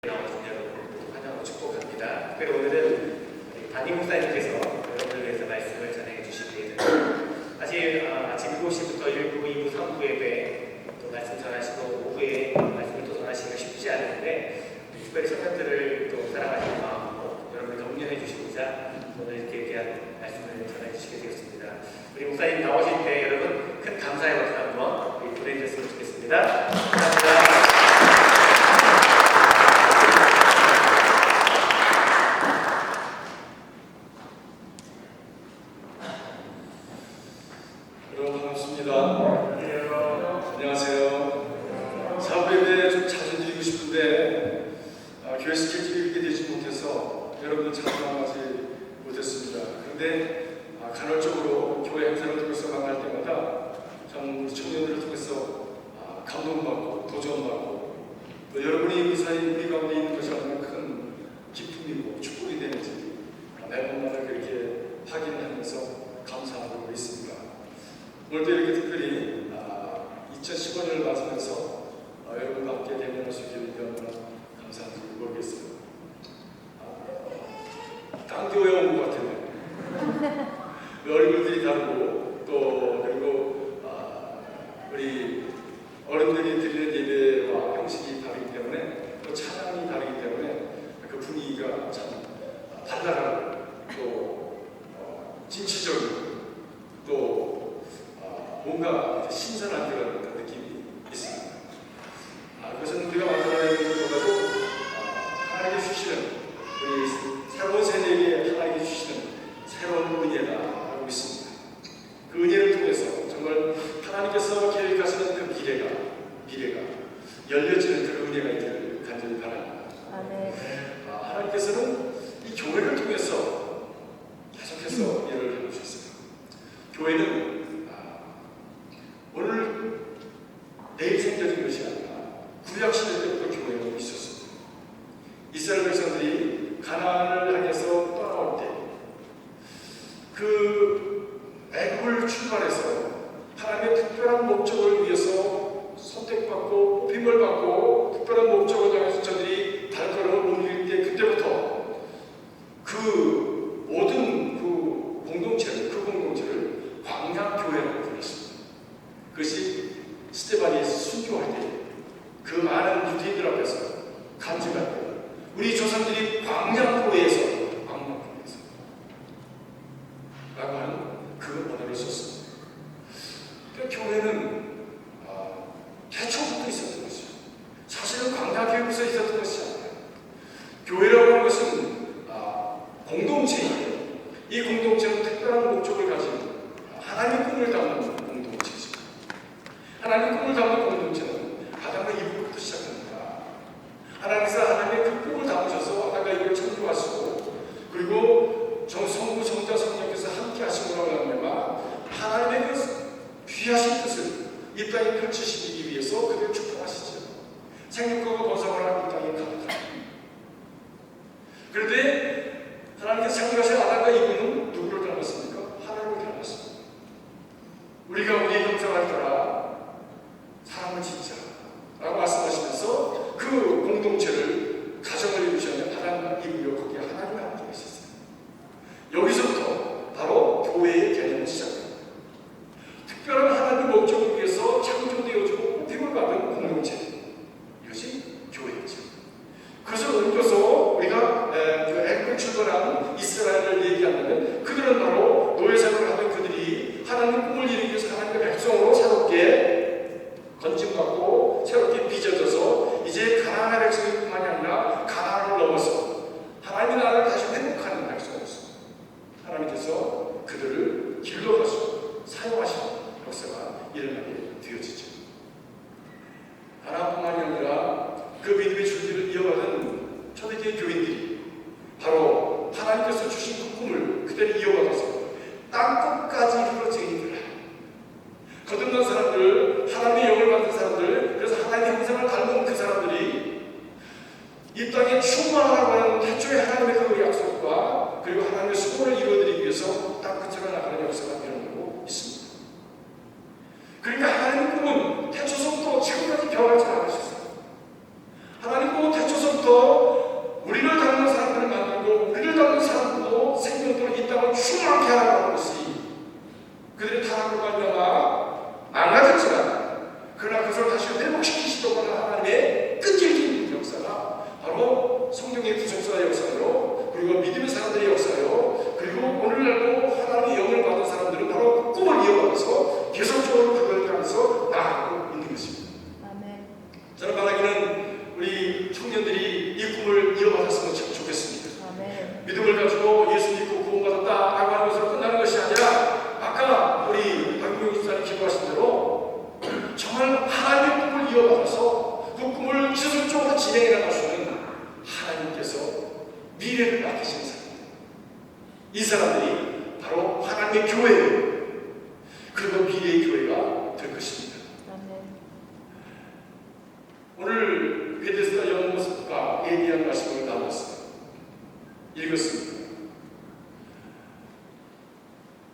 나오신 여러분 환영으로 축복합니다. 특별히 오늘은 담임 목사님께서 여러분을 위해서 말씀을 전해 주시기 위해서 아직 아침 7시부터 1부, 2부, 3부 예배 또 말씀 전하시고 오후에 말씀을 또 전하시기가 쉽지 않은데 특별히 청년들을 또 사랑하시는 마음으로 여러분을 격려해 주시고자 오늘 이렇게 귀한 말씀을 전해 주시게 되었습니다. 우리 목사님 나오실 때 여러분 큰 감사의 박수 한번 보내주셨으면 좋겠습니다. 감사합니다. 안녕하세요. 사부 예배 좀 자주 드리고 싶은데 교회 스케줄이 이렇게 되지 못해서 여러분들 참여하지 못했습니다. 그런데 간헐적으로 교회 행사를 통해서 만날 때마다 참 우리 청년들을 통해서 감동받고 도전받고 또 여러분이 이 사이 우리 가운데 있는 것이 얼마나 큰 기쁨이고 축복이 되는지 매번마다 그렇게 확인하면서 감사하고 있습니다. 오늘도 이렇게 특별히 2015년을 맞으면서 여러분과 함께 대면할 수 있게 얼마나 감사한지 모르겠어요. 딴 교회 온 것 같은데 얼굴들이 다르고 또 그리고 우리 어른들이 드리는 예배와 형식이 다르기 때문에 또 찬양이 다르기 때문에 그 분위기가 참 달달하고 또 진취적이고 또 뭔가 신선한 그런 느낌이 있습니다. 그것은 우리가 만들어내는 것보다도 하나님이 주시는 우리 새로운 세대에게 하나님이 주시는 새로운 은혜라고 믿습니다. 그 은혜를 통해서 정말 하나님께서 계획하시는 그 미래가 열려지는 그런 은혜가 있기를 간절히 바랍니다. 하나님께서는 이 교회를 통해서 계속해서 일을 해주셨어요. 교회는 오늘 내일 생겨진 것이 아니라 구약시대 때부터 교회는 있었습니다. 이스라엘 백성들이 가나안을 향해서 떠나올 때 그 애굽을 출발해서 하나님의 특별한 목적을 위해서 선택받고 뽑힘을 받고 특별한 목적을 향해서 저들이 발걸음을 옮길 때 그때부터 그 모든 그 공동체를 광야교회라고 불렀습니다. 그것이 스데반이 순교할 때 그 많은 유대인들 앞에서 간증할 때 우리 조상들이 광야교회에서 라고 하는 그 언어를 썼습니다. 그러니까 교회는 태초부터 있었던 것이죠. 사실은 광야교회에서 있었던 것이 아니에요. 교회라고 하는 것은 공동체이에요. 이 공동체는 특별한 목적을 가진 하나님의 꿈을 담는 공동체죠. 하나님의 꿈을 담는 공동체는 아담과 이브부터 시작합니다. 하나님께서 하나님의 그 꿈을 담으셔서 아담과 이브를 창조하시고 그리고 성부, 성자, 성령께서 함께 하심으로 말미암아 하나님의 그 귀하신 뜻을 이 땅에 펼치시기 위해서 그들을 축복하시죠. 생육과가 번성을 하고 이 땅에 가득합니다. 그런데 하나님께서 창조하신 아담과 이브는 누구를 닮았습니까? 하나님을 닮았습니다. 우리가 우리의 형상을 따라 사람을 짓자 라고 말씀하시면서 그 공동체를 가정을 이루셨는 아담과 이브요 거기에 하나님과 함께 계셨어요. 여기서부터 바로 교회의 개념을 시작합니다. 특별한 하나님의 목적을 위해서 창조되어지고 뽑힘을 받은 공동체, 이것이 교회이죠. 그래서 옮겨서 우리가 그 애굽을 출발한 이스라엘을 얘기한다면 그들은 바로 노예생활을 하던 그들이 하나님의 꿈을 이루기 위해서 하나님의 백성으로 새롭게 건짐받고 새롭게 빚어져서 이제 가나안의 백성뿐만이 아니라 가나안을 넘어서 하나님의 나라를 다시 회복하는 백성으로서 하나님께서 그들을 길러가시고 사용하시는 역사가 일어나게 되어지죠. 하나뿐만이 아니라 그 믿음의 줄기를 이어가는 초대교회 교인들이 바로 하나님께서 주신 그 꿈을 그대로 이어가서 땅끝까지 흘러쟁이들 거듭난 사람들, 하나님의 영을 받은 사람들, 그래서 하나님의 형상을 닮은 그 사람들이 이 땅에 충만하라고 하는 태초의 하나님의 그 약속과 그리고 하나님의 수고를 이루어드리기 위해서 땅끝으로 나가는 역사가 일어나고 있습니다. 그러니까 하나님의 꿈은 태초서부터 지금까지 변하지 않으셨어요. 하나님 꿈은 태초서부터 청년들이 이 꿈을 이어받았으면 참 좋겠습니다. 아멘. 믿음을 가지고 예수 믿고 구원받았다라고 하는 것으로 끝나는 것이 아니라 아까 우리 박민경 집사님 기도하신 대로 정말 하나님의 꿈을 이어받아서 그 꿈을 지속적으로 진행해 나갈 수 있는 하나님께서 미래를 맡기시는 사람들, 이 사람들이 바로 하나님의 교회예요. 그리고 미래의 교회가 될 것입니다. 아멘. 오늘 베데스다 연못가에 대한 말씀을 나눴어요. 읽었습니다.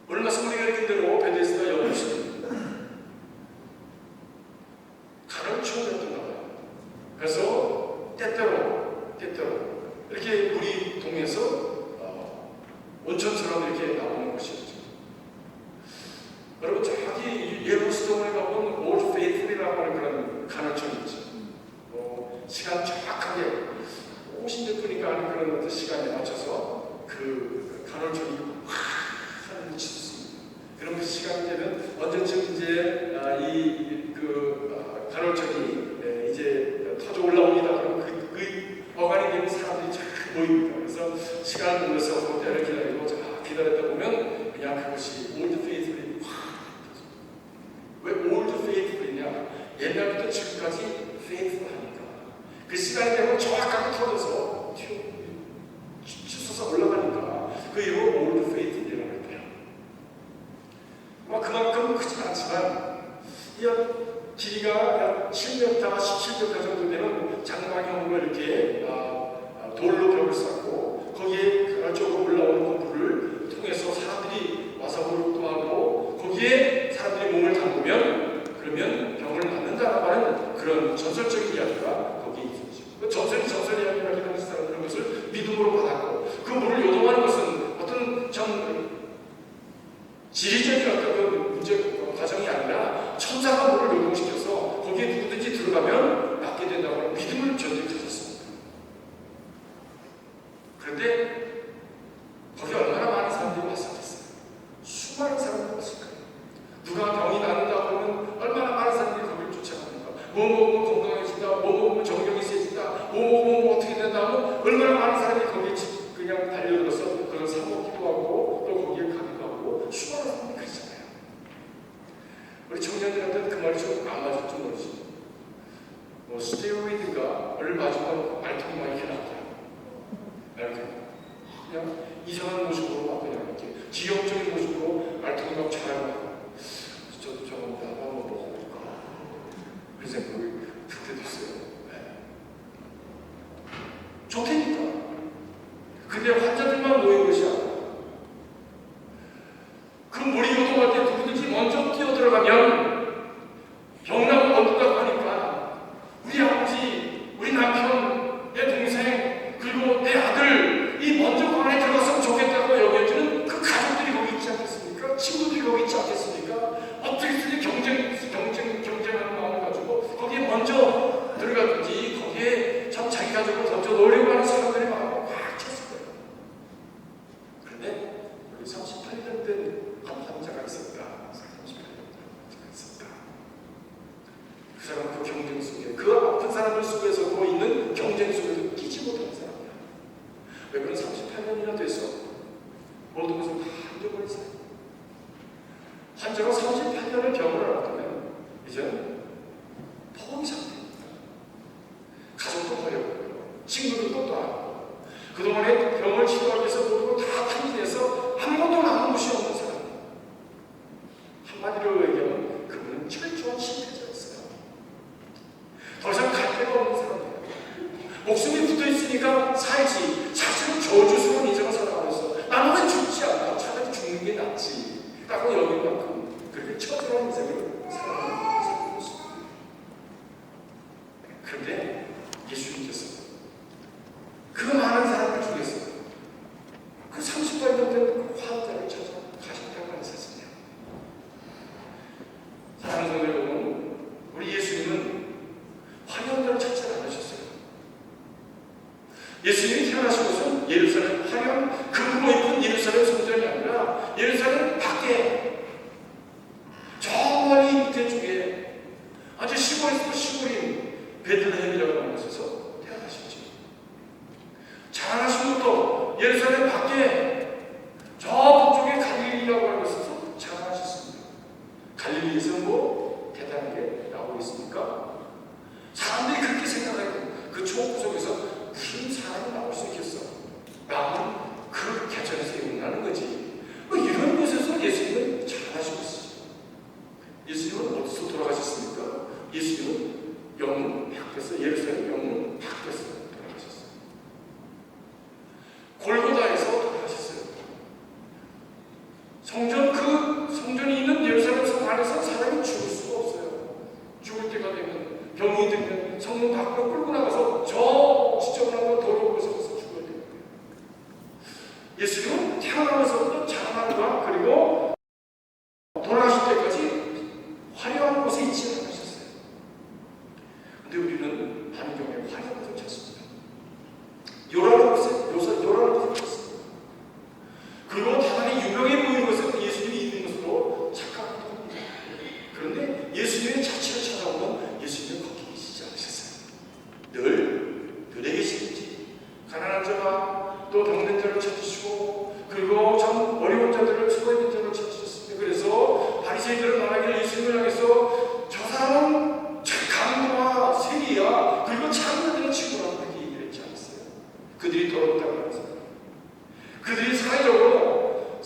오늘 말씀 우리가 읽은 대로 베데스다 연못은 가로초였던가 봐요. 그래서 때때로 이렇게 물이 동에서 온천처럼 이렇게 나오는 것이었죠. 여러분 저기 예루살렘에 가보면 올드 페이틀이라고 하는 그런 간헐천이 있죠. 시간 정확하게 50몇 분인가 하는 그런 어떤 시간에 맞춰서 그 간헐천이 하늘을 치솟습니다. 그럼 그 시간이 되면 언제쯤 이제 간헐천이 이제 터져 올라옵니다. 그럼 그 어간이 되는 사람들이 쫙 모입니다. 그래서 시간을 보면서 그때를 기다리고 기다렸다 보면 그냥 그것이 올드 페이틀이 왜 올드 페이틀이냐? 옛날부터 지금까지 페이틀하니까 그 시간이 되면 정확하게 터져서 치솟아 올라가니까 그 이름을 올드 페이틀이라고 해요. 그만큼 크진 않지만 길이가 약 7m, 17m 정도 되는 장방형으로 이렇게 돌로 벽을 쌓고 거기에 간헐적으로 올라오는 물을 통해서 사람들이 와서 목욕도 하고 거기에 사람들이 몸을 담그면 그러면 병을 낫는다라고 하는 그런 전설적인 이야기가 거기에 있었죠. 그 전설이 이야기라고 하는 사람들은 그것을 믿음으로 받았고 그 물을 요동하는 것은 어떤 지리적인 어떤 그 문제 과정이 아니라 천사가 물을 요동시켜서 거기에 누구든지 들어가면 낫게 된다고 하는 믿음을 전제하셨습니다. 그런데 거기 얼마나 많은 사람들이 왔었겠어요? 수많은 사람들이 왔을 거예요. 누가 병이 낫는다고 하면 얼마나 많은 사람들이 거기를 쫓아갑니까? 뭐 먹으면 건강해진다, 뭐 먹으면 정력이 세진다, 뭐 먹으면 어떻게 된다 하면 얼마나 많은 사람들이 거기에 그냥 달려들어서 그걸 사먹기도 하고 또 거기에 가기도 하고 수많은 사람들이 그러잖아요. 우리 청년들한테는 그 말이 좀 안 맞을지 모르지. 스테로이드인가를 맞으면 말통이 많이 이렇게 나와요. 그냥 이상한 모습으로 막 그냥 이렇게 지역적인 모습으로 말통이 막 자라고 저도 저거 한번 먹어볼까 그런 생각이 들 때도 있어요. 좋다니까. 근데 환자들만 모인 것이 아니라 그 물이 요동할 때 누구든지 먼저 뛰어들어가면 병나고 어두다고 하니까 우리 아버지, 우리 남편, 내 동생 그리고 내 아들 이 먼저 그 안에 들어갔으면 좋겠다고 여겨지는 그 가족들이 거기 있지 않겠습니까? 친구들이 거기 있지 않겠습니까? 어떻게든지 경쟁하는 마음을 가지고 거기에 먼저 들어가든지 거기에 참 자기 가족을 먼저 놓으려고 하는 사람들이 마음을 확 찼을 거예요. 그런데 우리 38년 된 한 남자가 있었다. 38년 된 남자가 있었다. 그 사람은 그 경쟁 속에 그 아픈 사람들 속에서도 있는 경쟁 속에서 끼지 못하는 사람이야. 왜 그런 38년이나 돼서 모든 것을 다 잊어버린 사람. 환자가 38년을 병을 앓았다면 이제는 포기 상태입니다. 가족도 버려버려요. 친구들도 떠나고 그동안에 병을 치료하기 위해서 모든 걸 다 탕진해서 아무것도 남은 것이 없는 사람. 한마디로 얘기하면 그분은 철저한 실패자였어요. 더 이상 갈 데가 없는 사람이에요. 목숨이 붙어있으니까 살지. 사실은 저주스러운 인생을 살아가면서 나는 왜 죽지 않나? 차라리 죽는 게 낫지 라고 여길 만큼 그렇게 처절한 인생을 살아가는 것입니다. 그런데 예수님께서 그 많은 사람들 중에서 그 38년 된 그 환자를 찾아 가셨다고 하는 사실이에요. 사랑하는 성도 여러분, 우리 예수님은 화려한 찾지 않으셨어요. 예수님이 태어나신 곳은 예루살렘 화려한 금으로 입은 예루살렘 성전이 아니라 예루살렘 밖에 저 멀리 밑에 쪽에 아주 시골에서 시골인 베들레헴이라고 하는 곳에서 태어나셨죠. 예루살렘 밖에 저 북쪽에 갈릴리라고 하는 것을 잘 아셨습니다. 갈릴리에서 뭐 대단한 게 나오고 있습니까? 사람들이 그렇게 생각하고 그 초목 속에서 무슨 사람이 나올 수 있겠어? 라는 그 개천에서 일어나는 거지. 이런 곳에서 예수님은 잘하시고 있어요. 예수님은 어디서 돌아가셨습니까? 예수님은 영문 밖에서, 예루살렘 영문 밖에서 돌아가셨어요. 골고다에서 돌아가셨어요. 성전이 있는 예루살렘 성 안에서 사람이 죽을 수가 없어요. 죽을 때가 되면, 병이 들면 성문 밖으로 끌고 나가서 저 지저분한 더러운 곳에 가서 죽어야 돼요. 예수님은 태어나면서부터 자라난과 그리고 돌아가실 때까지 화려한 곳에 있지 않으셨어요. 근데 우리는 많은 경우에 화려한 곳을 찾습니다. 요란한 곳에 찾습니다. 그리고 다만이 유명해 보이는 것은 예수님이 있는 것으로 착각하기도 합니다. 그런데 예수님의 자체를 찾아오면 예수님은 거기 계시지 않으셨어요. 늘 들에 계시는지 가난한 자와 또 병든 자를 찾으시고 그리고 참 어려운 자들을 수고있는 자를 찾으셨습니다. 그래서 바리새인들은 말하기를 예수님을 향해서 저 사람은 강도와 세리야 그리고 장난들의 친구라고 그렇게 얘기를 했지 않았어요. 그들이 더럽다고 하면서 그들이 사회적으로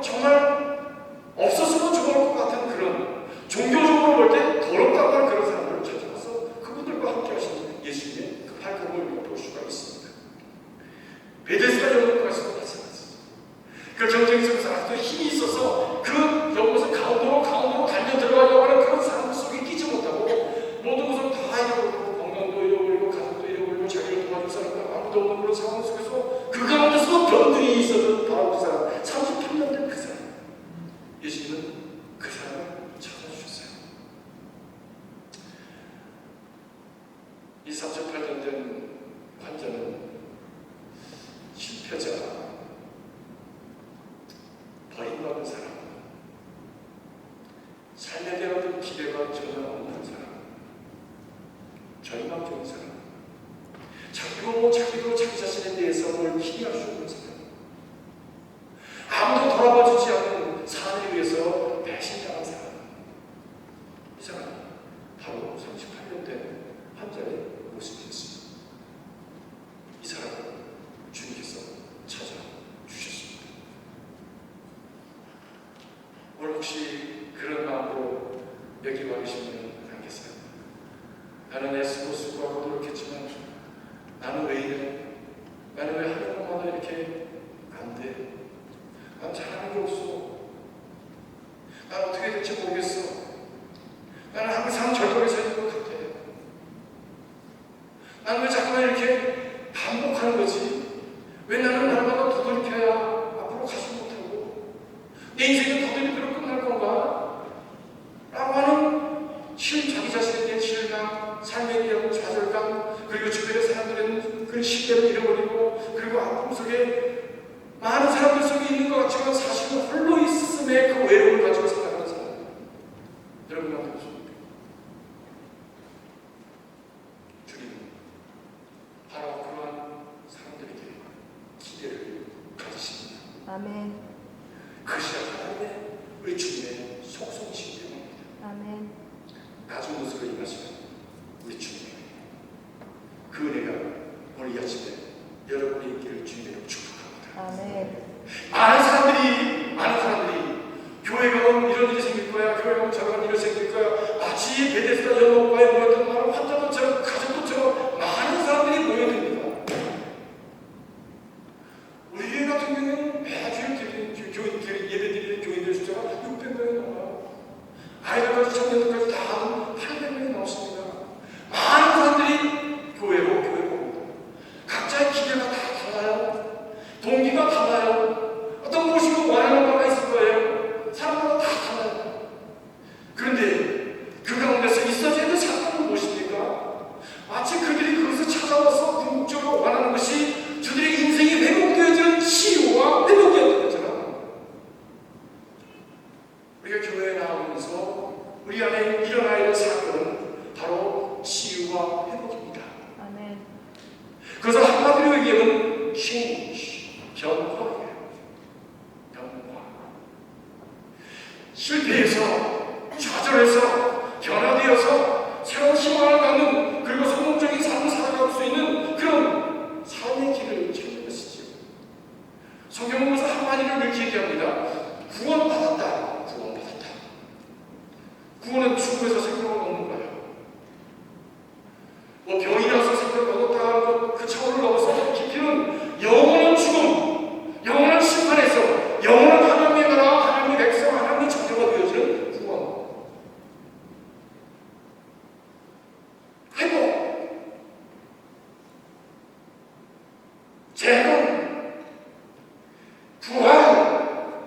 정말 없었으면 좋을 것 같은 그런 종교적으로 볼 때 더럽다고 하는 그런 사람들을 찾아가서 그분들과 함께 하시는 예수님의 그 발걸음을 볼 수가 있습니다. 베데스다 연못과 같이 마찬가지. 그 경쟁 속에서 아직도 힘이 있어서 그 연못을 가운데로 달려 들어가려고 하는 그런 사람들 속에 끼지 못하고 모든 것을 다 잃어버리고 건강도 잃어버리고 가족도 잃어버리고 자기를 도와줄 사람도 아무도 없는 그런 상황 속에서 그 가운데서 병들이 있었던 바로 그 사람 38년 된 그 사람 예수님은 그 사람을 찾아주셨어요. 이 38년 된 환자는 실패자, 버림받은 사람, 삶에 대한 어떤 기대가 전혀 없는 사람, 절망적인 사람, 자기도 자기 자신에 대해서 뭘 기대할 수 없는 사람, 아무도 돌아봐 주지 않는 사람을 위해서 배신당한 사람, 이 사람이 바로 38년 된 환자의 모습이었습니다. 이 사람을 주님께서 찾아주셨습니다. 오늘 혹시 그런 마음으로 여기 와 계신 분 안 계세요? 나는 애쓰고 수고하고 노력했지만 나는 왜 이래? 나는 왜 하는 것마다 이렇게 안 돼? 난 잘하는 게 없어. 난 어떻게 될지 모르겠어. 나는 항상 절벽에서 있는 것 같아. 난 왜 자꾸만 이렇게 반복하는 거지? 왜 나는 날마다 도돌이켜야 앞으로 가지 못하고 내 인생은 도돌이표로 끝날 건가? 라고 하는 자기 자신에 대한 실망, 삶에 대한 좌절감, 그리고 주변의 사람들은 그 신뢰를 잃어버리고 그리고 아픔 속에 많은 사람들 속에 있는 것 같지만 사실은 홀로 있음의 그 외로움을 가지고 살아가는 사람. 여러분 어떻게 보십니까? 주님 바로 그러한 사람들에게 기대를 가지십니다. 아멘. 그것이 하나님의 우리 주님의 속성이시기 때문입니다. 아멘. 낮은 모습을 임하시는 우리 주님 그 은혜가 오늘 이 아침에 여러분의 있기를 주님으로 축복합니다. 아멘. 많은 사람들이 교회가 오면 이런 일이 생길 거야, 교회가 오면 저런 일이 생길 거야, 마치 베데스다 연못가에 모였던 많은 환자들처럼 가족들처럼 많은 사람들이 모여듭니다. 우리 교회 같은 경우는 매주 예배드리는 교인들 숫자가 600명이 넘어요. 아이들까지 청년들까지 다 하면 800명이 넘습니다. 많은 사람들이 교회로 옵니다. 각자의 기대가 다 달라요. 동기가 달라요. 어떤 무엇이고 원하는 바가 있을 거예요. 사람마다 다 달라요. 그런데 그 가운데서 있어져야 될 사건은 무엇입니까? 마치 그들이 그것을 찾아와서 궁극적으로 원하는 것이 저들의 인생이 회복되어지는 치유와 회복이었던 것처럼 우리가 교회에 나오면서 우리 안에 일어나야 할 사건은 바로 치유와 회복입니다. 아멘. 그래서 한마디로 얘기하면 change, 변화예요. 변화. 실패해서, 좌절해서, 변화되어서 새로운 희망을 갖는, 그리고 성공적인 삶을 살아갈 수 있는 그런 삶의 길을 찾는 것이지요. 성경은 그래서 한마디를 이렇게 얘기합니다. 구원받았다. 구원받았다. 구원은 죽음에서 생명을 얻는 거예요. 뭐 병이 나서 생명을 얻었다 하는 것, 그 차원을 넘어서 깊이는 영원한 죽음, 영원한 심판에서 영원한 하나님의 나라, 하나님의 백성, 하나님의 자녀가 되어지는 구원. 회복, 재건, 부활,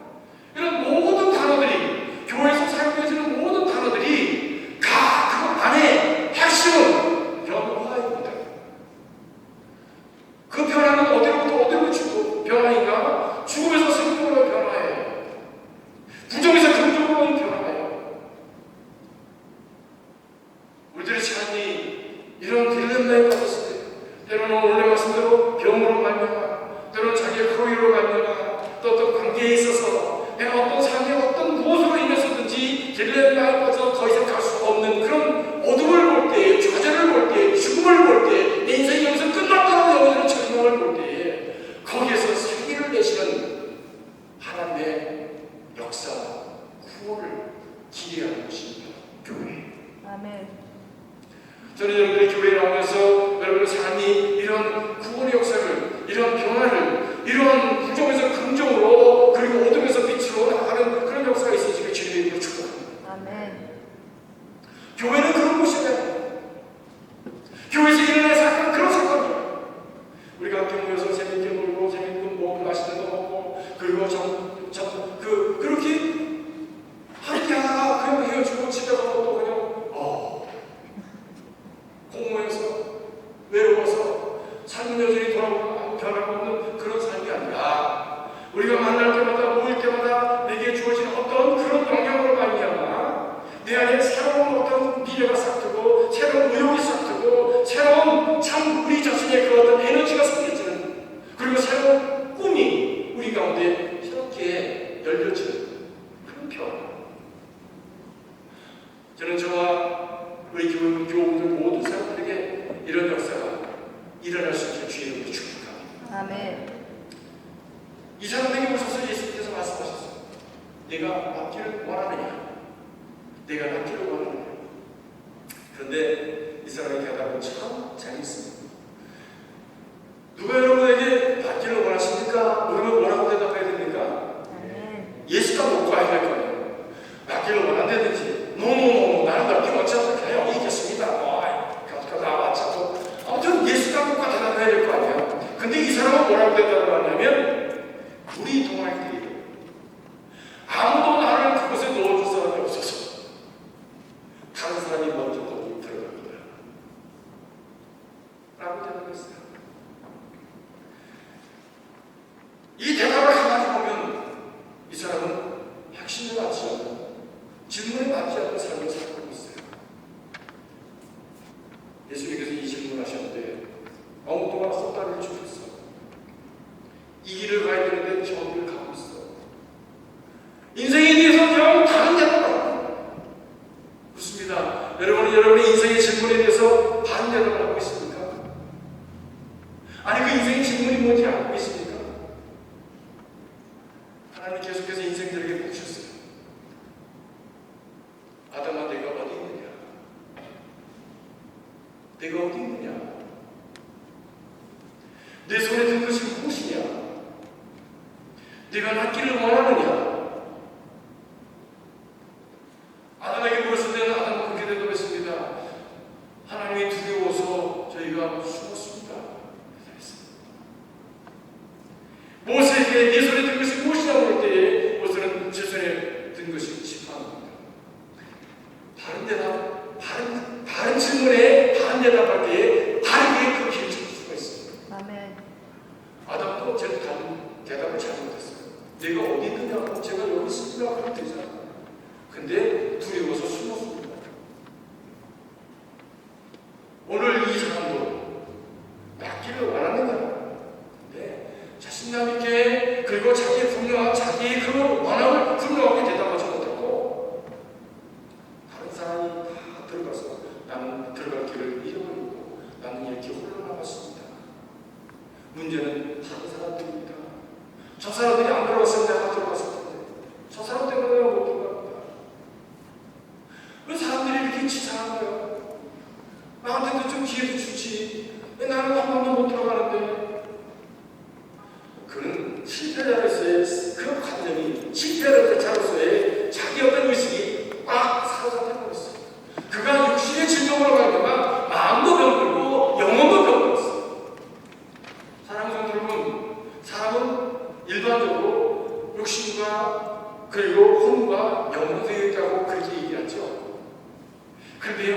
이런 모든 단어들이, 교회에서 사용되어지는 모든 단어들이 다 그 안에 핵심은 변화입니다. 그 변화는 어디로부터 어디로 주고 변화인가? 죽음에서 생명으로 변화해요. 부정에서 긍정으로 변화해요. 우리들의 삶이 이런 딜레마에 빠졌을 때, 때로는 오늘 말씀대로 병으로 말미암아, 때로는 자기의 그로이로 말미암아, 또 어떤 관계에 있어서 내가 어떤 삶의 어떤 무엇으로 인해서든지 딜레마에 빠져 더 이상 갈 수 없는 그런 어둠을 볼 때, 좌절을 볼 때, 죽음을 볼 때, 내 인생이 여기서 끝났다고 여기는 절망을 볼 때에 거기에서 생기를 내시는 하나님의 역사, 구원을 기대하는 것입니다. 교회. 아멘. 저는 여러분들이 교회에 나오면서 여러분의 삶이 이런 구원의 역사를, 이런 변화를, 이런 부정에서 긍정으로, 그리고 어둠에서 빛으로 나가는 그런 역사가 있으시길 주님의 이름으로 축복합니다. 아멘. 교회는 그런 곳이에요. 교회에서 일어나는 사건은 그런 사건이에요. 우리가 함께 모여서 재밌게 놀고, 재밌는 뭐 맛있는 거 먹고, 그리고 그렇게 함께 하다가 그냥 헤어지고 집에 가서 또 그냥 공허해서, 외로워서, 삶은 여전히 돌아보고 변화가 없는 그런 삶이 아니라, 우리가 만날 때마다, 모일 때마다 내게 주어진 어떤 그런 영향으로 말미암아 내 안에 새로운 어떤 미래가 싹트고, 새로운 의욕이 싹트고, 새로운 참 우리 자신의 그 어떤 에너지가 생겨지는, 그리고 새로운 꿈이 우리 가운데 새롭게 열려지는 그런 변화. 저는 저와 우리 교우들 모든 사람들에게 이런 역사가 일어날 수 있게 주의 이름으로 축복합니다. 아멘. 이 사람에게 오셔서 예수님께서 말씀하셨어요. 내가 낫기를 원하느냐? 내가 낫기를 원하느냐? 그런데 이 사람의 대답은 참 재밌습니다. 누가 여러분에게 낫기를 원하십니까? 그러면 뭐라고 대답해야 됩니까? 아멘. 예수가 못 가야 될 거예요. 낫기를 원한다든지, 노노노, 나는 낫기 원치 않고 그냥 여기 있겠습니다. 나와차고 아무튼 예수가 못 가 대답해야 될 거 아니에요. 근데 이 사람은 뭐라고 대답을 하냐면, 우리 동아리들이 아무도 나를 그곳에 넣어줄 사람이 없어서 다른 사람이 먼저 거기 들어갑니다. 라고 대답했어요. 이 대답을 가만히 보면 이 사람은 핵심에 맞지 않는, 질문에 맞지 않는 삶을 살고 있어요. 예수님께서 이 질문을 하셨는데 엉뚱한 헛다리를 주셨어. 이 길을 가야 되는데 저 길을 가고 있어. 인생에 대해서 그냥 다른 데로 가요. 그렇습니다. 여러분의 인생의 질문에 대해서 반대로 가고 있습니까? 아니 그 인생의 질문이 뭔지 알고 있습니까? 하나님 계속해서 인생들에게 묻으셨어요. 아담아, 내가 어디 있느냐? 내가 어디 있느냐? 내 손에 든 것이 무엇이냐? 내가 낫기를 원하느냐? 아담에게 물었을 때는 아담은 그렇게 대답했습니다. 하나님이 두려워서 저희가 숨었습니다. 모세에게 네 손에 든 것이 무엇이냐고 할 때에 모세는 제 손에 든 것이 지팡이입니다. 다른 질문에 다른 대답할 때에 다르게 그 길을 찾을 수가 있습니다. 아멘. 아담도 제가 다른 대답을 잘못했어요. 내가 어디 있느냐고, 제가 여기 있습니다 하면 되잖아요. 근데 두려워서 숨었습니다. 오늘 이 사람도 낫기를 원하느냐? 근데 자신감 있게 그리고 자기의 분명한 자기의 그 원함을 분명하게 대답하지 못하고 다른 사람이 다 들어가서 나는 들어갈 길을 잃어버리고 나는 이렇게 홀로 남았습니다. 문제는 다른 사람들입니다. 저 사람들이 안 들어갔으면 내가 들어갔을 텐데 저 사람 때문에 내가 못 들어갑니다. 왜 사람들이 이렇게 치사한 거예요? 나한테도 좀 기회도 주지. 왜 나는 한 번도 못 들어가는데? 그는 실패자로서의 그 관념이 실패자로서의 자기 어떤 의식이 꽉 사로잡혀 있어요. 그가 육신의 질병으로 말미암아 마음도 병들고 영혼도 병들었어요. 사랑하는 여러분, 사람은 일반적으로 육신과 그리고 혼과 영혼이 되어 있다고 그렇게 얘기하죠. 그런데요,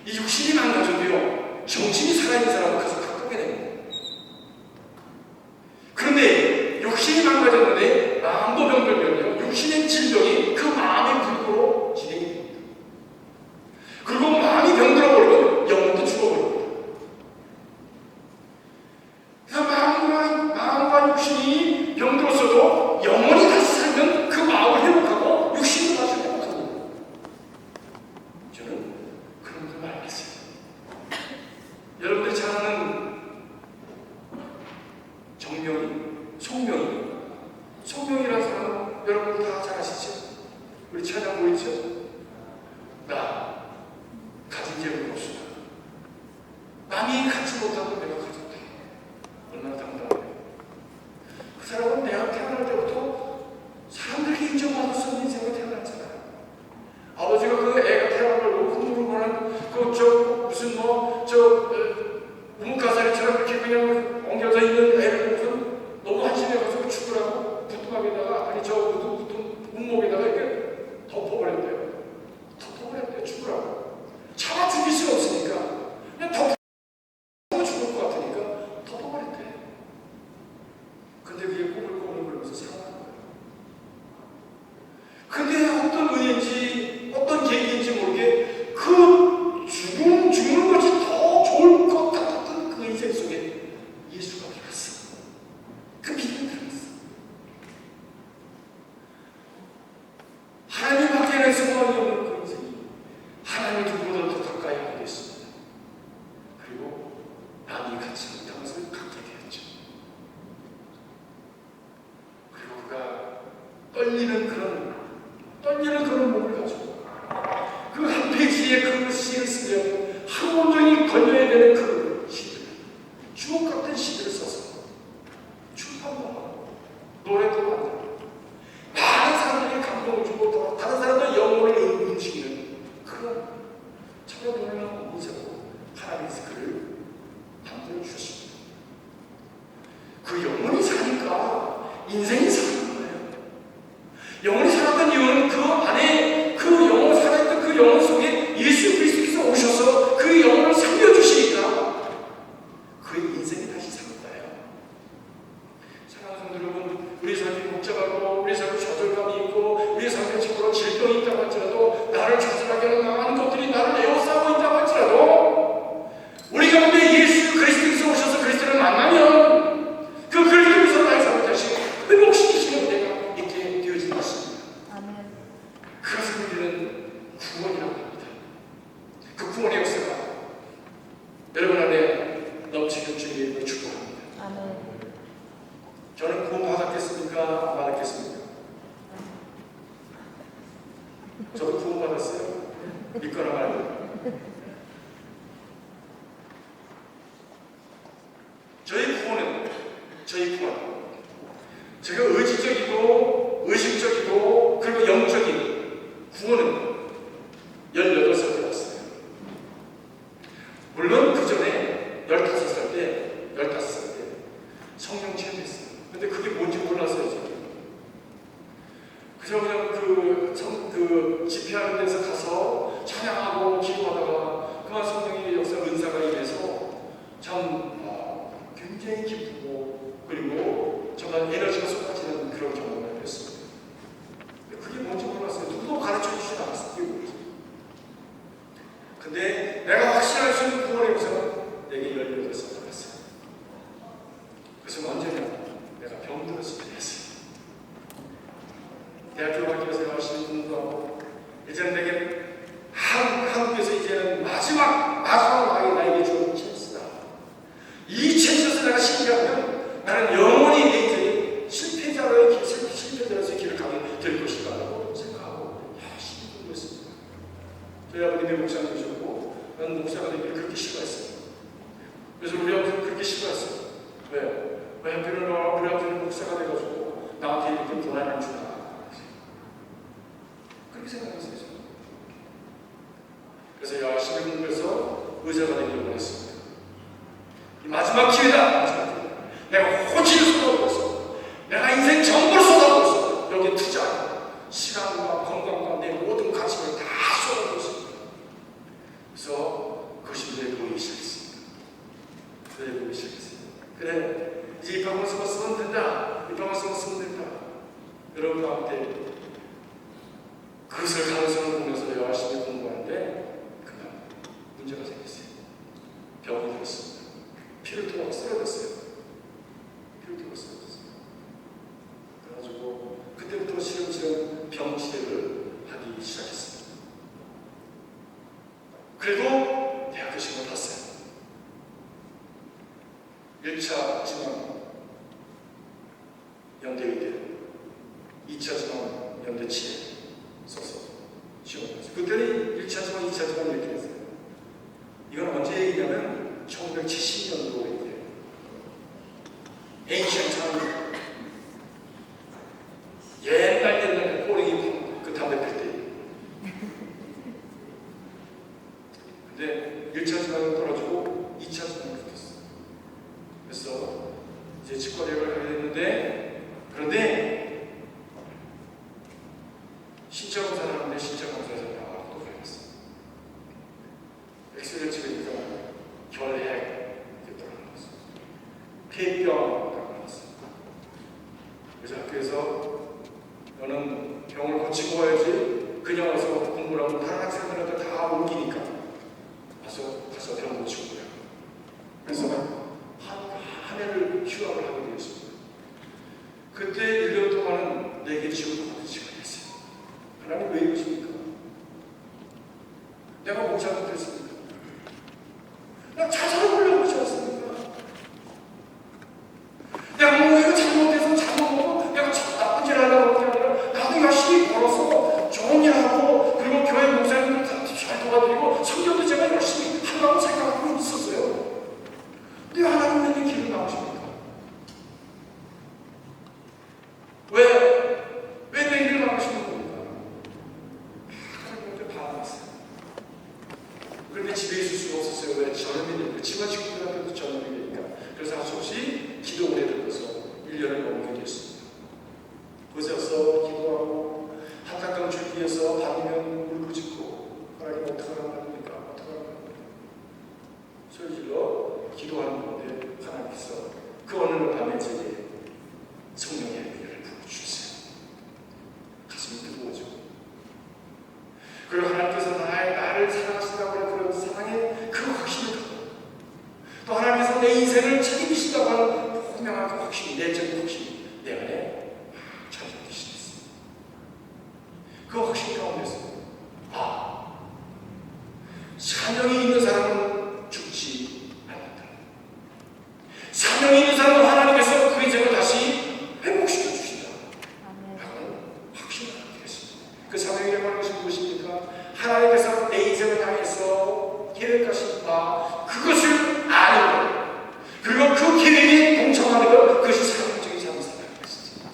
이 육신이 망가져도요, 정신이 살아있는 사람은 계속 바꾸게 됩니다. 그런데 육신이 망가졌는데 마음도 병들면요, 육신의 질병이 그 마음의 불구로 진행이 됩니다. 그리고 마음이 병들어버리면 영혼도 죽어버립니다. 그래서 마음과 육신이 병들었어도 영혼이 다시 살면 그 마음을 회복하고 육신도 다시 회복합니다. 저는 그런 걸 알겠어요. 여러분들이 잘 아는 송명이라는 사람은 여러분들 다 잘 아시죠? 우리 찬양 보이죠? 나 가진 재물이 없으나 남이 갖지 못하고 내가 가졌다. 얼마나 당당해요. 그 사람은 내가 태어날 때부터 사람들에게 인정받을 수 없는 인생을 태어났잖아요. 아버지가 그 애가 태어난 걸 보고 눈물을 보는 문가사리처럼 이렇게 그냥 엉겨져 있는 애를 보고서 너무 한심해가지고 죽으라고 부뚜막에다가 문목에다가 이렇게 덮어버렸대요. 죽으라고. 차마 죽일 수가 없으니까 그냥 덮어버리면 죽을 것 같으니까 덮어버렸대. 근데 그게 꼬불꼬불거리면서 살아난 거예요. 근데 어떤 은혜인지 어떤 계기인지 모르게 그 죽는 것이 더 좋을 것 같았던 그 인생 속에 예수가 들어갔어. 그 믿음이 들어갔어. 하나님밖에는 소망이 없는 그 인생이 하나님을 누구보다 더 가까이 하게 됐습니다. 그리고 남이 갖지 못한 것을 갖게 되었죠. 그리고 그가 떨리는 그런 몸을 가지고 그 한 페이지에 그 시를 쓰면 하루 온종일 걸려야 되는 그 시들, 주옥 같은 시들을 써서 출판도 하고 노래도 만들고 많은 사람들에게 감동을 주고 다른 사람들의 영혼을 움직이는 그런 참여 놀라운 인생으로 하나님께서 그를 만들어 주셨습니다. 그 영혼이 사니까 인생이 사는 거예요. 영혼이 살았던 이유는 그 안에 그 영혼 살아있던 그 영혼 속에 예수 그리스도께서 오셔서 그 영혼을 살려주시니까 그의 인생이 다시 산 거예요. 사랑하는 성도 여러분, 우리 삶이 복잡하고 우리 삶이 좌절감이 있고 우리 삶에 참으로 질병이 있다고 할지라도 나를 좌절하게 하는 많은 것들이 나를 에워싸고 있다고 할지라도 우리 가운데 예수 그리스도께서 오셔서 그리스도를 만나면 그 그리스도께서 나의 삶을 다시 회복시키시는 은혜가 있게 되어진 것입니다. 그것을 우리는 구원이라고 합니다. 그 구원의 역사가 여러분 안에 넘치는 주님을 축복합니다. 저는 구원 받았겠습니까? 안 받았겠습니까? 저도 구원 받았어요. 믿거나 말고. 저희 구원 제가 의지적이고 의식적이고 그리고 영적인 구원은 18살 때 왔어요. 물론 그 전에 15살 때 성령 체험했어요. 근데 그게 뭔지 몰랐어요. 그저 그냥 그 집회하는 데서 가서 찬양하고 기도하다가 그만 성령의 역사 은사가 임해서 참 굉장히 기쁘고 그리고 정말 에너지가 쏟아지는 그런 경험을 했습니다. 그게 뭔지 몰랐어요. 누구도 가르쳐 주시지 않았어요. 근데 내가 확신할 수 있는 구원의 역사는 내게 18살 받았어요. 그래서 언제나 내가 병들었을 때 실패하면 나는 영원히 내 인생이 실패자로서의 길을 가게 될 것이라고 생각하고 열심히 공부했습니다. 저희 아버님이 목사님이셨고 나는 목사가 되기를 그렇게 싫어했어요. 그래서 우리 아버지는 그렇게 싫어했어요. 왜 하필은 우리 아버지는 목사가 돼가지고 나한테 이렇게 고난을 주나 그렇게 생각했어요. 그래서 열심히 공부해서 의사가 되기를 원했습니다. 마지막 기회다. 내가 호치를 쏟아부었어. 내가 인생 전부를 쏟아부었어. 여기 투자, 시간과 건강과 내 모든 가치를 다 쏟아부었습니다. 그래서 그것이 내 보이기 시작했습니다. 내 보이기 시작했어요. 그래, 이제 이 방송을 쓰면 된다. 이 방송을 쓰면 된다. 여러분 가운데 그것을 가능성을 보면서 열심히 공부하는데 그날 문제가 생겼어요. 병이 들었습니다. 피를 토하고 쓰러졌어요. 피를 토하고 쓰러졌어요. 그래가지고 그때부터 시름시름 병치레를 하기 시작했습니다. 그리고 대학교 시험을 봤어요. 1차 지망 연대 의대, 2차 지망 연대 치레 써서 시험을 봤어요. 그때는 1차 지망, 2차 지망 이렇게 했어요. 이건 언제 얘기냐면 1970년도에 에이션처럼 옛날 꼬링이 그 담배 필 때. 근데 1차 지방을 떨어지고 2차 지방을 붙었어. 그래서 이제 치과대학을 가게 됐는데 그런데 신체 검사를 하는데 신체 검사에서 나와서 또 걸렸어. 엑스레이 찍으니까 결핵 이렇게 떨어졌어. 폐병 나왔어. 그래서 학교에서 너는 병을 고치고 와야지 그냥 와서 공부를 하면 다른 학생들한테 다 옮기니까 가서 병 고치고 그래. 그래서 한 해를 휴학을 하게 되었습니다. 그때 1년 동안은 내게 지옥 같은 시간이었어요. 하나님 왜 이러십니까? 내가 뭐 잘못했습니까? 나 찾아보려고 하지 않습니까? 내가 뭐 이거 잘못해서 잘못 먹고 내가 나쁜 일 하려고 하는 게 아니라 나도 열심히 벌어서 좋은 일 하고 그리고 교회 목사님들 잘 도와드리고 성경도 제가 열심히 하려고 생각하고 있었어요. 근데 하나님 왜 길을 나오십니까? 왜 내 길을 나오시는 겁니까? 하나님한테 반응했어요. 그런데 집에 있을 수가 없었어요. 왜? 저녁이 되니까 집안 친구들한테도 저녁이 되니까. 그래서 할 수 없이 기도 오래 들어서 1년을 넘게 됐습니다. 그래서 기도하고 한탄강 줄기에서 밤이면 울부짖고 하나님 어떡하라는 겁니까? 어떡하라는 겁니까? 소리질러 기도하는 건데 하나님께서 그 어느 날 밤에 제게 성령의 은혜를 부어주셨어요. 가슴이 뜨거워져. 그리고 하나님께서 나를 사랑하신다고 하는 그런 사랑의 그 확신을 갖고 또 하나님께서 내 인생을 책임지신다고 하는 분명한 그 확신, 내적인 확신이 내 안에 자리하기 시작했습니다. 그 확신 가운데서 사명이 있는 사람은 죽지 않는다. 사명이 있는 사람은 하나님께서 그 인생을 다시 회복시켜 주신다. 라는 확신을 갖게 했습니다. 그 사명이라고 하는 것이 무엇입니까? 하나님께서 내 인생을 향해서 계획하신 바 그것을 아는 것 그리고 그 계획에 동참하는 것 그것이 사명적인 삶을 살아가는 것입니다.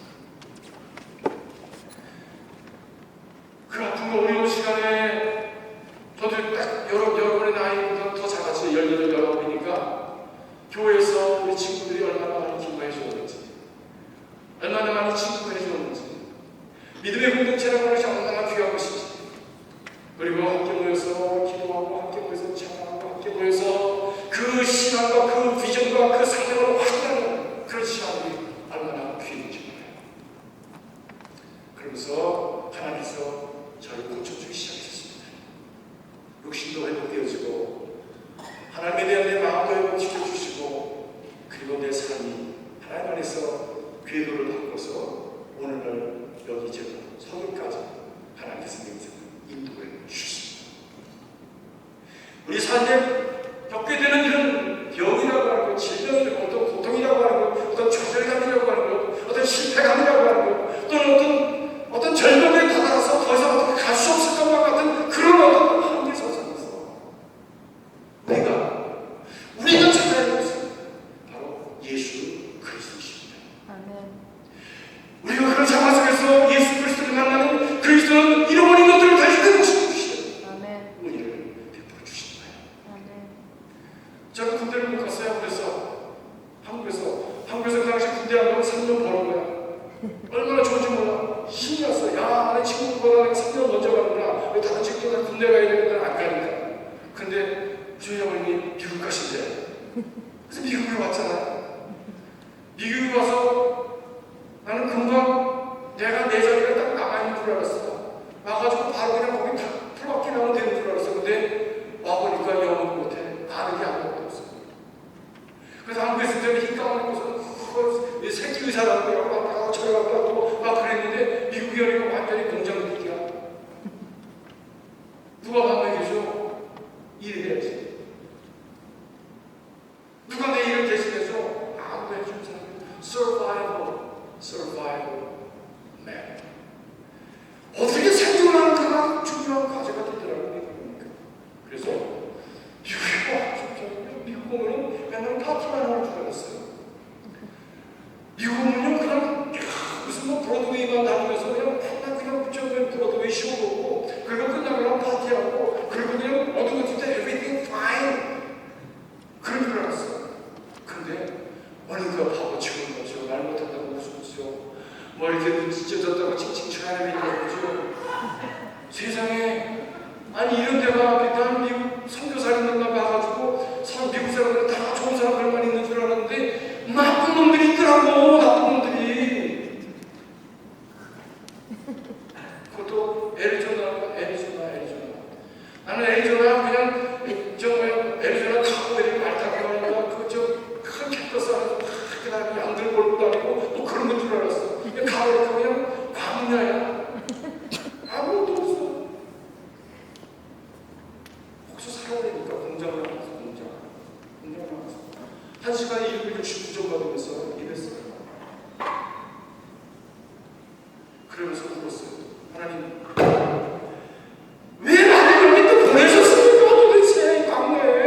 그 아픔과 어려운 시간에 저도 딱 여러분의 나이보다 더 작았어요. 18, 19이니까 교회에서 우리 친구들이 얼마나 많이 기도해 주었는지 얼마나 많이 친구해 주었는지 믿음의 공동체라고 하는 것이 얼마나 귀한 것인지 그리고 함께 모여서 기도하고 함께 모여서 찬양하고 함께 모여서 그 시간과 그 비전과 그 사명을 확인하는 그런 시간이 얼마나 귀한지 몰라요. 그러면서 하나님께서 저를 고쳐주기 시작했습니다. 육신도 회복되어지고 하나님에 대한 내 마음도 회복시켜주시고 그리고 내 삶이 하나님 안에서 궤도를 바꿔서 오늘날 여기 제가 서기까지 하나님께서 내 인생을 인도해 주셨습니다. 우리 삶에 겪게 되는 이런 병이라고 하는 것, 질병이라고 하는 것, 고통이라고 하는 예수 그리스도십니다. 아멘. 우리가 그런 상황 속에서 예수 그리스도를 만나는 그리스도는 잃어버린 것들을 다시 회복시켜 주시는 아멘. 은혜를 베풀어 주신 거예요. 아멘. 저는 군대를 못 갔어요. 그래서 한국에서 그 당시 군대 안 가면 3년 버는 거야. 얼마나 좋은지 몰라. 힘이 났어. 야, 내 친구보다 내가 3년 먼저 가는구나. 왜 다른 친구들 다 군대 가야 되는 건 안 가니까. 근데 저희 어머님이 미국 가신대. 그래서 미국에 왔잖아요. 미국에 와서 나는 금방 내가 내 자리가 딱 남아있는 줄 알았어. 와가지고 바로 그냥 거기 다 풀박기나면 되는 줄 알았어. 근데 와보니까 영어도 못해. 아는 게 아무것도 없어. 그래서 한국에 있을 때는 힘 까먹고서 새끼 의사라고 왔다고 저리 왔다고 막 그랬는데 미국에 오니까 완전히 공장 분위기야. 누가 밥 먹여줘? 일해야지. 누가 내 일을 대신해줘? 아무도 해준 사람. Survival man. 어떻게 생존하는가가 중요한 과제가 되더라고요. 그래서 미국 오면은 맨날 파티만 하는 줄 알았어요. 미국 오면요 그냥 무슨 뭐 브로드웨이만 다니면서 그냥 그냥 브로드웨이 쇼 보고 그리고 끝나면 파티하고 그리고 그냥 어두운 곳에 everything fine 그런 줄 알았어. 근데 어느덧 바보 치는 거죠. 말 못한다고 웃었죠. 뭐 이렇게 눈 찢어졌다고 칭칭 쳐야 되는 거죠. 세상에 아니 이런 데가 난 미국 선교사님들만 봐가지고 미국 사람들은 다 좋은 사람들만 있는 줄 알았는데 나쁜 놈들이 있더라고. 나쁜 놈들이. 그것도 애리조나. 나는 애리조나 그냥 애리조나 카우보이를 말 타고 가니까 그큰 캡터스 안에서 그렇게 다니고 양들 몰고 다니고 뭐 그런 건 줄 알았어. 가보니까 그냥 광야야. 아무것도 없어. 거기서 살아보니까 공장을 나가서 공장 나가서 1시간에 269점 받으면서 일했어요. 그러면서 울었어요. 하나님 왜 나를 여기 또 보내셨습니까? 도대체 광야에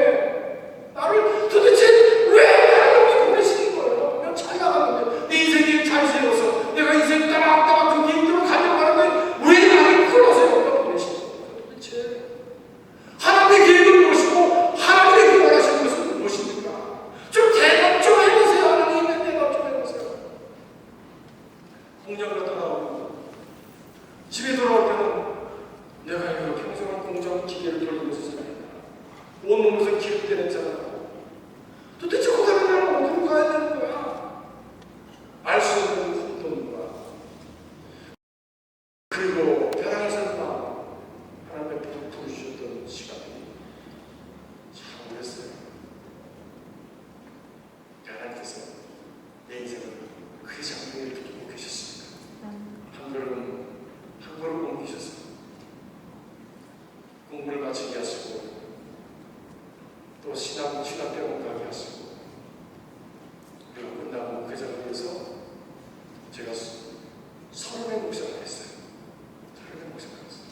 나를 도대체 왜 나를 여기 보내시는 거예요? 그냥 잘 나갔는데 내 인생이 잘 세워서 내가 인생 따박따박 그 길대로 가려고 하는데 왜 나를 끌어서 여기다 보내시는 거예요? 도대체 하나님의 계획을 모시고 하나님의 원하시는 것은 무엇입니까? 좀 대답 좀 해보세요. 하나님의 대답 좀 해보세요. 공장 갔다 나오고 집에 돌아올 때는 내가 이거 평생을 공장 기계를 돌리면서 살았다. 온몸에서 기름때 냄새가 나고 도대체 그 다음에 나는 어디로 가야 되는 거야? 알 수 없는 혼돈과 그리고 벼랑에서 하나님의 부르셨던 시간들이 참 오랬어요. 하나님께서 내 인생을 그 장면에 두고 계셨습니다. 한 걸음 옮기셨어요. 공부를 마치게 하시고 또 신학병원 가게 하시고 그리고 끝나고 그 자리에서 제가 30회 목사를 했어요. 30회 목사를 했어요.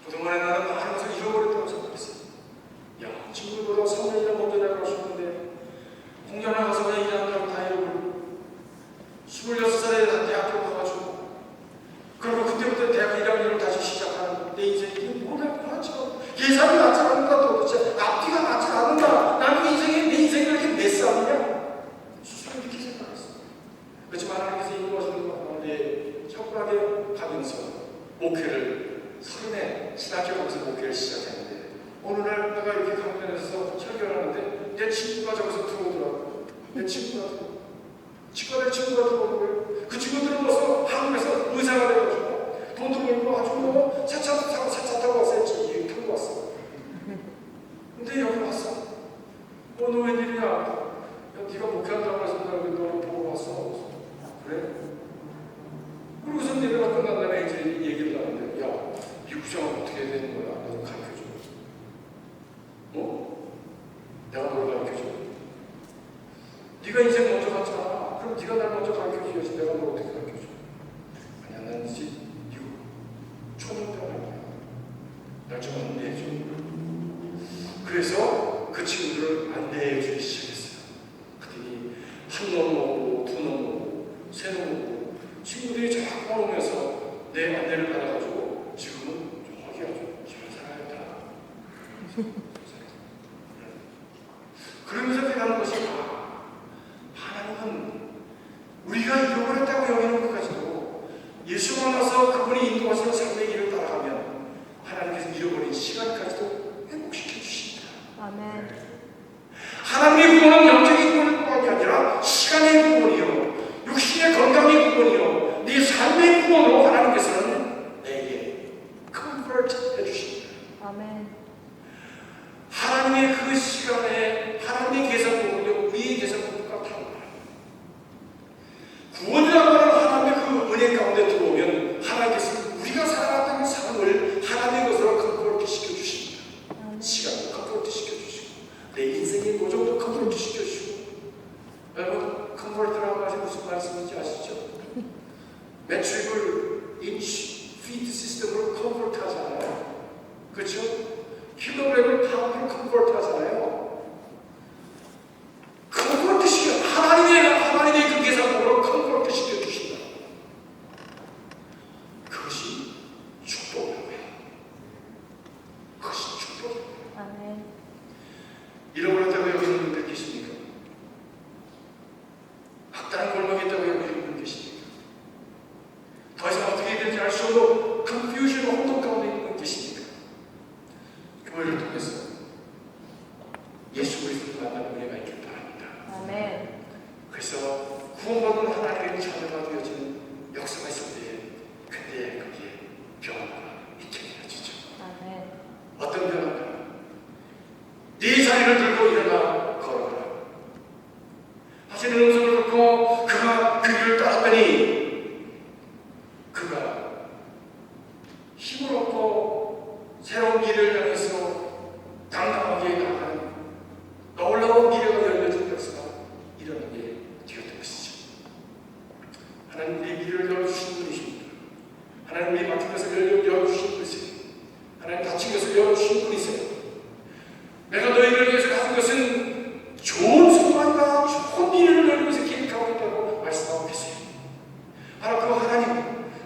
그동안에 나는 많은 것을 잃어버렸다고 생각했어요. 야, 친구들보다 3년이나 먼저 나가셨는데 공연 나가서 그냥 1년 한다고 다 잃어버리고 26살에 대학교 가가지고 그리고 그때부터 대학 1학년을 다시 시작하는 내 인생이 뭐라고 하죠? 예산이 맞지 않는다. 도대체 앞뒤가 맞지 않는다. 나는 내 인생이 이렇게 몇 살이냐? 스스로 이렇게 생각했어요. 그렇지만 하나님께서 인도하시는 가운데 철저하게 가면서 목회를 30에 신학교 가면서 목회를 시작했는데 어느 날 내가 이렇게 강변에서 설교를 하는데 내 친구가 저기서 들어오더라고요. 내 친구가 들어오는 거예요. 그 친구들은 벌써 한국에서 의사가 돼가지고 돈도 벌고 아주 뭐 차차 타고 왔어요. 타고 왔어. 근데 여기 왔어. 너 웬일이냐? 야, 네가 목회한다고 해서 나 너를 보고 왔어. 그래? 그러고서 내가 끝난 다음에 이제 얘기를 하는데 야, 미국 생활 어떻게 해야 되는 거야? 나도 가르쳐줘. 내가 뭘 가르쳐줘? 네가 인생 먼저 갔잖아. 그럼 네가 날 먼저 가르쳐줘야지. 내가 뭘 어떻게 가르쳐줘? 아니야, 난 이제 미국 초등병원이야. 날 좀 안내해줘. 그래서 그 친구들을 안내해주기 시작했어요. 생각하는 것이 하나님은 우리가 잃어버렸다고 여기는 것 가지고 예수 만나서 그분이 인도하시는 삶의 길을 따라가면 하나님께서 잃어버린 시간까지도 회복시켜 주십니다. 아멘. 하나님의 구원은 영적인 구원이 아니라 시간의 구원이요, 육신의 건강의 구원이요, 네 삶의 구원으로 하나님께서는 내게 컨버트 해주십니다. 아멘. 하나님의 그 시간에 하나님의 계산법은요, 우리의 계산법과 달라요. 구원이라고 하는 하나님의 그 은혜 가운데 들어오면 하나님께서 우리가 살아왔던 삶을 하나님의 것으로 컨버트 시켜주십니다. 시간도 컨버트 시켜주시고 내 인생의 노정도 컨버트 시켜주시고. 여러분, 컨버트라고 하시 무슨 말씀인지 아시죠? 매출을 인치, 피트 시스템으로 컨버트 하잖아요. 그렇죠? 킬로그램을 파운드로 컨버트 하잖아요. 컨버트 시켜, 하나님의 그 계산법으로 컨버트 시켜주신다. 그것이 축복이에요. 그것이 축복이에요. 아멘. 잃어버렸다고 여기는 분들 계십니까? 악다른 골목에 있다고 여기는 분들 계십니까? 더 이상 어떻게 되는지 알 수 없는 컨퓨전, 혼돈 가운데 있는 분 계십니까? 교회를 통해서 예수 그리스도를 만나는 은혜가 있길 바랍니다. 아멘. 그래서 구원받은 하나님의 자녀가 되어지는 역사가 있을 때에 그때 거기에 변화가 있게 되어지죠. 아멘. 어떤 변화가? 네 자리를 들고 일어나 걸어가라 하시는 음성을 듣고 그가 그 길을 따랐더니 그가 힘을 얻고 새로운 길을 향해서 당당하게 나가는 놀라운 미래가 열려진 역사가 일어나게 되었던 것이죠. 하나님 우리 미래를 열어주신 분이십니다. 하나님 우리 막힌 것을 열어주신 분이세요. 하나님 닫힌 것을 열어주신 분이세요. 내가 너희를 위해서 가진 것은 좋은 소망과 좋은 미래를 너희를 위해서 계획하고 있다고 말씀하고 계세요. 바로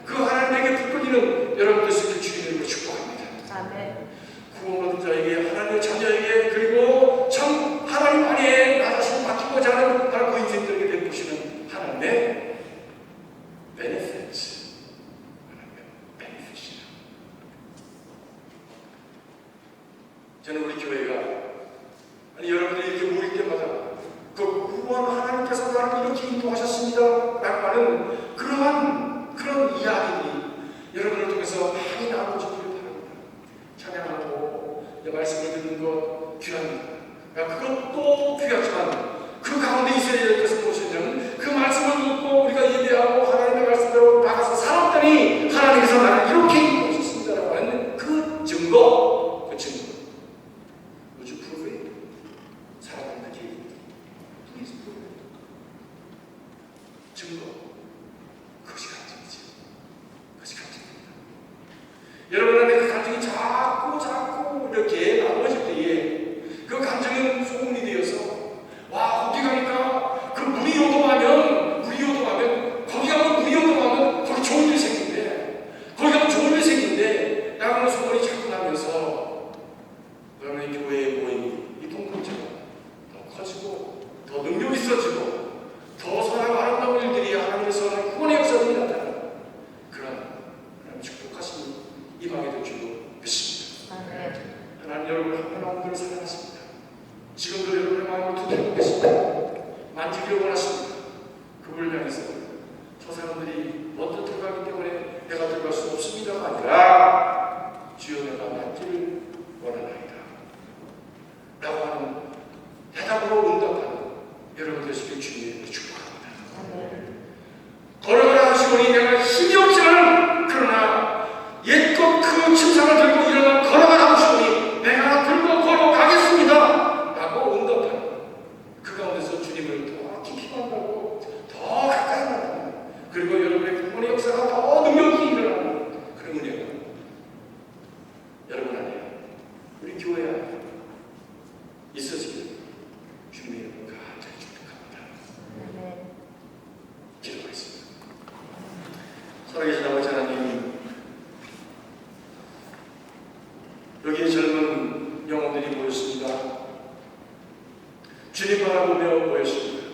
그 하나님에게 부풀리는 여러분들 그 주님의 이름으로 축복합니다. 아멘. 구원받은 자에게, 하나님의 자녀에게, 그리고 참 하나님 안에 나 자신을 맡기고자 하는 바로 그 인생들에게 베푸시는 하나님의 베네핏, 하나님의 베네핏이다. 저는 우리 교회가 아니 여러분들이 이렇게 모일 때마다 그 구원 하나님께서 나를 이렇게 인도하셨습니다 라고 하는 그런 이야기들이 여러분을 통해서 많이 나눠지기를 바랍니다. 찬양하고 말씀을 듣는 것 귀합니다. 그것도 귀하지만 그 가운데 있어야 될 것은 무엇이냐면 그 말씀을 듣고 우리가 예배하고 하나님의 말씀대로 나가서 살았더니 하나님께서 나를 이렇게 인도하셨습니다라고 하는 그 증거, 그 증거. Would you prove it? 살아가는 그 얘기입니다. Please prove it. 증거. 그것이 간증이지. 그것이 간증입니다. 여러분한테 그 간증이 자꾸 이렇게 나눠질 때에 그 간증은 소문이 되어서 와 거기 가니까 그 물이 요동하면 거기 가면 물이 요동하면 거기 좋은 일 생긴대. 거기 가면 좋은 일 생긴대. 라고는 소문이 자꾸 나면서 여러분의 교회의 모임이 이 공동체가 더 커지고 더 능력 있어지고 더 선하고 아름다운 일들이 하나님의 선한 구원의 역사들이 나타나는 그런 축복하심이 임하게 될 줄로 믿습니다. 아멘. 하나님 여러분을 한 분 한 분을 사랑하십니다. 지금도 여러분의 마음을 두드리고 계십니다. 만지기를 원하십니다. 그분을 향해서 저 사람들이 먼저 들어가기 때문에 내가 들어갈 수 없습니다가 아니라 주여 내가 만지를 원하나이다 라고 하는 대답으로 응답하는 여러분 되시길 주님의 축복합니다. 아멘. 걸어가라 하시오니 내가 힘이 없지만 그러나 옛것 그 침상을 들고 일어나 걸어가라 하시오니 내가 들고 걸어가겠습니다 라고 응답하는 그 가운데서 주님을 더 깊이 만나고 더 가까이 만나는 그리고 여러분의 구원의 역사가 더 능력이 일어나는 그런 은혜가 여러분 안에 우리 교회 안에 있어지기를 주님의 이름으로 간절히 축복합니다. 아멘. 기도하겠습니다. 살아계신 아버지 하나님, 여기에 젊은 영혼들이 모였습니다. 주님 바라보며 모였습니다.